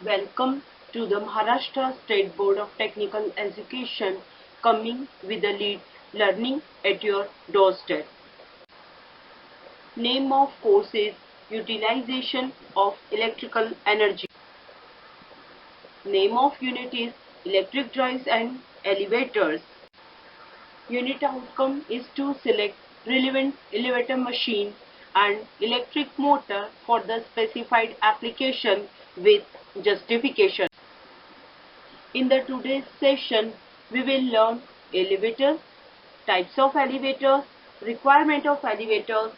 Welcome to the Maharashtra State Board of Technical Education, coming with the lead Learning at your doorstep. Name of course is Utilization of Electrical Energy. Name of unit is Electric Drives and Elevators. Unit outcome is to select relevant elevator machine and electric motor for the specified application with justification. In the today's session, we will learn elevators, types of elevators, requirement of elevators,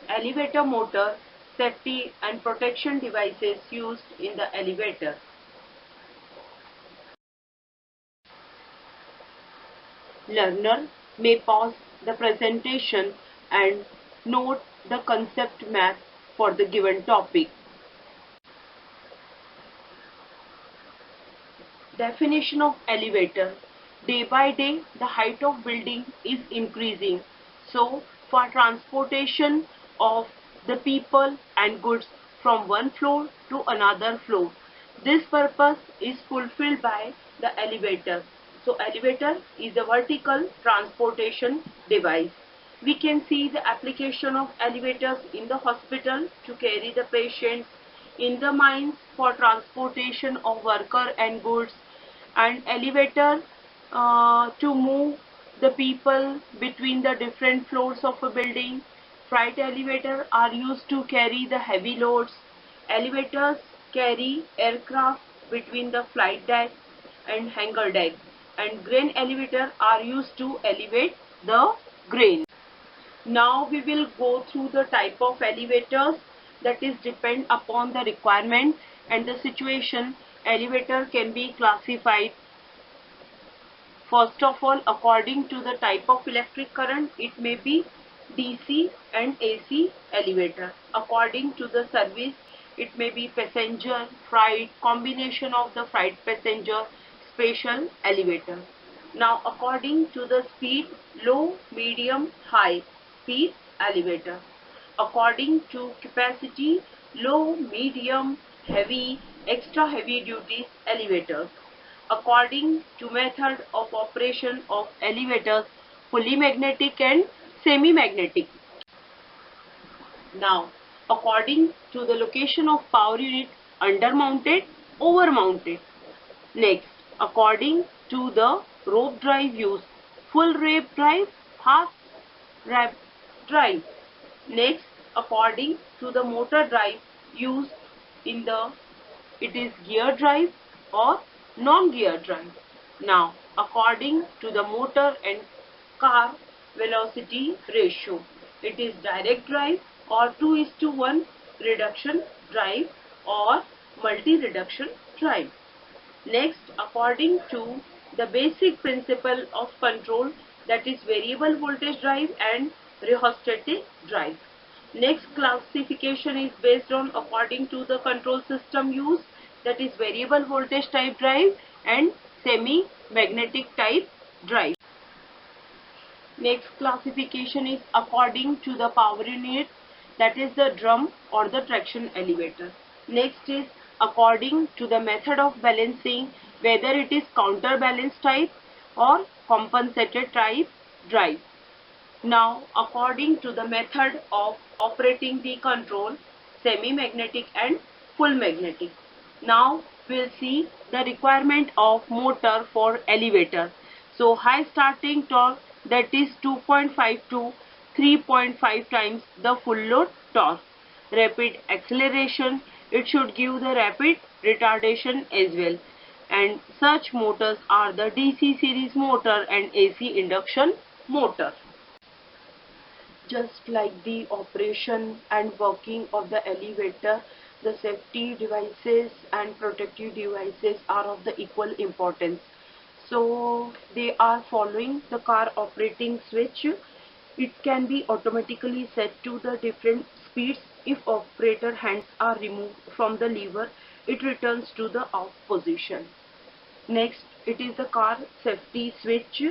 elevator motor, safety and protection devices used in the elevator. Learner may pause the presentation and note the concept map for the given topic. Definition of elevator. Day by day, the height of building is increasing. So, for transportation of the people and goods from one floor to another floor, this purpose is fulfilled by the elevator. So, elevator is a vertical transportation device. We can see the application of elevators in the hospital to carry the patients, in the mines for transportation of worker and goods, and elevator to move the people between the different floors of a building. Freight elevator are used to carry the heavy loads. Elevators carry aircraft between the flight deck and hangar deck, and grain elevator are used to elevate the grain. Now we will go through the type of elevators, that is depend upon the requirement and the situation. Elevator can be classified. First of all, according to the type of electric current, it may be DC and AC elevator. According to the service, it may be passenger, freight, combination of the freight passenger, special elevator. Now, according to the speed, low, medium, high speed elevator. According to capacity, low, medium, heavy, extra heavy duty elevators. According to method of operation of elevators, fully magnetic and semi-magnetic. Now, according to the location of power unit, under-mounted, over-mounted. Next, according to the rope drive used, full rope drive, half rope drive. Next, according to the motor drive used in the, it is gear drive or non-gear drive. Now, according to the motor and car velocity ratio, it is direct drive or 2:1 reduction drive or multi-reduction drive. Next, according to the basic principle of control, that is variable voltage drive and rheostatic drive. Next classification is based on according to the control system used, that is variable voltage type drive and semi-magnetic type drive. Next classification is according to the power unit, that is the drum or the traction elevator. Next is according to the method of balancing, whether it is counterbalance type or compensated type drive. Now, according to the method of operating the control, semi-magnetic and full magnetic. Now, we'll see the requirement of motor for elevator. So, high starting torque, that is 2.5 to 3.5 times the full load torque. Rapid acceleration, it should give the rapid retardation as well. And such motors are the DC series motor and AC induction motor. Just like the operation and working of the elevator, the safety devices and protective devices are of the equal importance. So they are following the car operating switch. It can be automatically set to the different speeds. If operator hands are removed from the lever, it returns to the off position. Next, it is the car safety switch.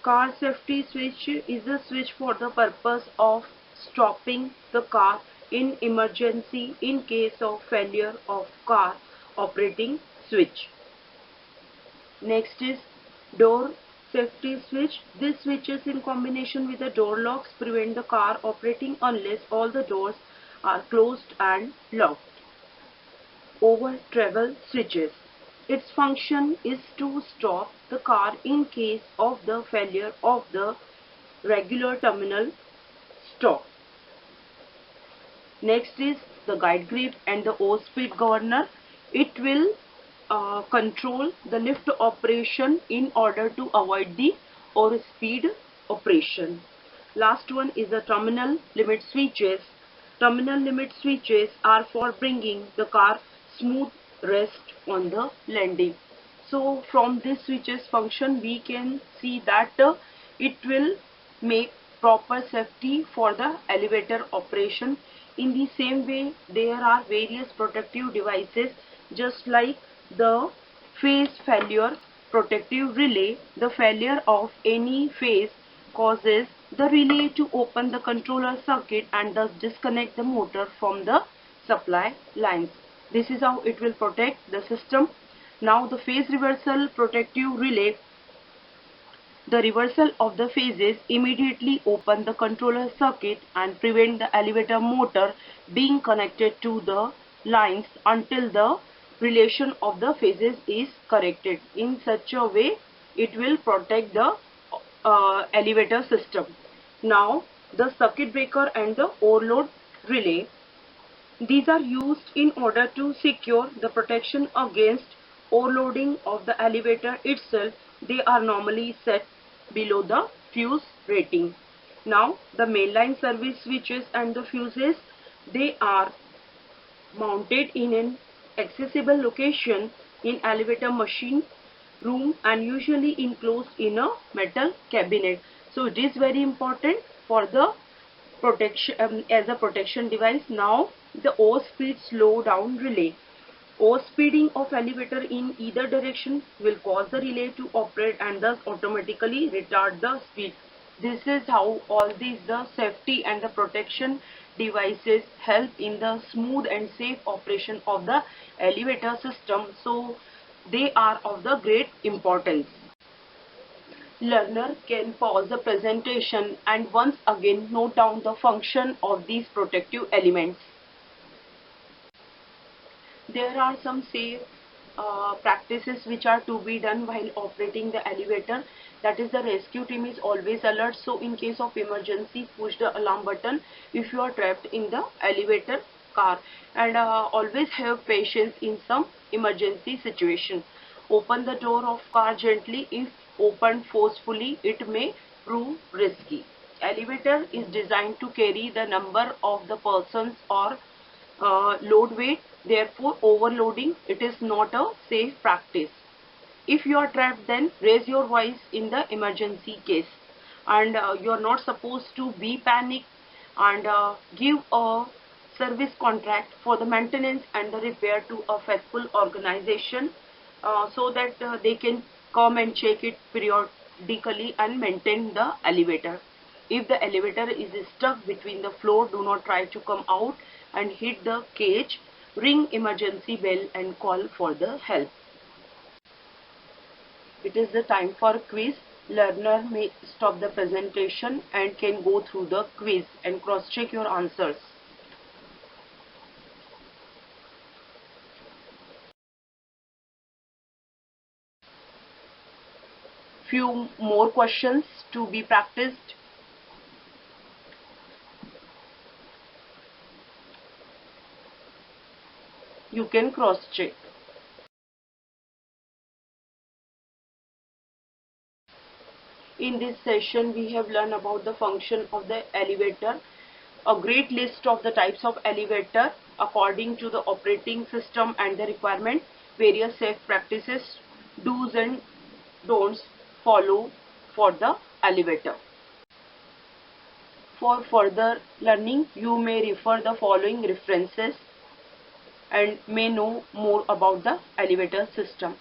Car safety switch is a switch for the purpose of stopping the car in emergency in case of failure of car operating switch. Next is door safety switch. This switches in combination with the door locks prevent the car operating unless all the doors are closed and locked. Over travel switches. Its function is to stop the car in case of the failure of the regular terminal stop. Next is the guide grip and the O-speed governor. It will control the lift operation in order to avoid the over-speed operation. Last one is the terminal limit switches. Terminal limit switches are for bringing the car smooth rest on the landing. So from this switches function we can see that it will make proper safety for the elevator operation. In the same way, there are various protective devices just like the phase failure protective relay. The failure of any phase causes the relay to open the controller circuit and thus disconnect the motor from the supply lines. This is how it will protect the system. Now the phase reversal protective relay. The reversal of the phases immediately open the controller circuit and prevent the elevator motor being connected to the lines until the relation of the phases is corrected. In such a way, it will protect the elevator system. Now, the circuit breaker and the overload relay. These are used in order to secure the protection against overloading of the elevator itself. They are normally set below the fuse rating. Now the mainline service switches and the fuses, they are mounted in an accessible location in elevator machine room and usually enclosed in a metal cabinet. So it is very important for the protection as a protection device. Now the O-speed slow down relay. Overspeeding of elevator in either direction will cause the relay to operate and thus automatically retard the speed. This is how all these the safety and the protection devices help in the smooth and safe operation of the elevator system. So they are of the great importance. Learner can pause the presentation and once again note down the function of these protective elements. There are some safe practices which are to be done while operating the elevator. That is, the rescue team is always alert. So in case of emergency, push the alarm button if you are trapped in the elevator car, and always have patience in some emergency situation. Open the door of car gently. If opened forcefully, it may prove risky. Elevator is designed to carry the number of the persons or load weight. Therefore, overloading it is not a safe practice. If you are trapped, then raise your voice in the emergency case, and you are not supposed to be panicked, and give a service contract for the maintenance and the repair to a faithful organization so that they can come and check it periodically and maintain the elevator. If the elevator is stuck between the floor, do not try to come out and hit the cage. Ring emergency bell and call for the help. It is the time for quiz. Learner may stop the presentation and can go through the quiz and cross-check your answers. Few more questions to be practiced. You can cross-check. In this session, we have learned about the function of the elevator, a great list of the types of elevator according to the operating system and the requirement, various safe practices, do's and don'ts follow for the elevator. For further learning, you may refer the following references and may know more about the elevator system.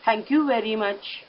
Thank you very much.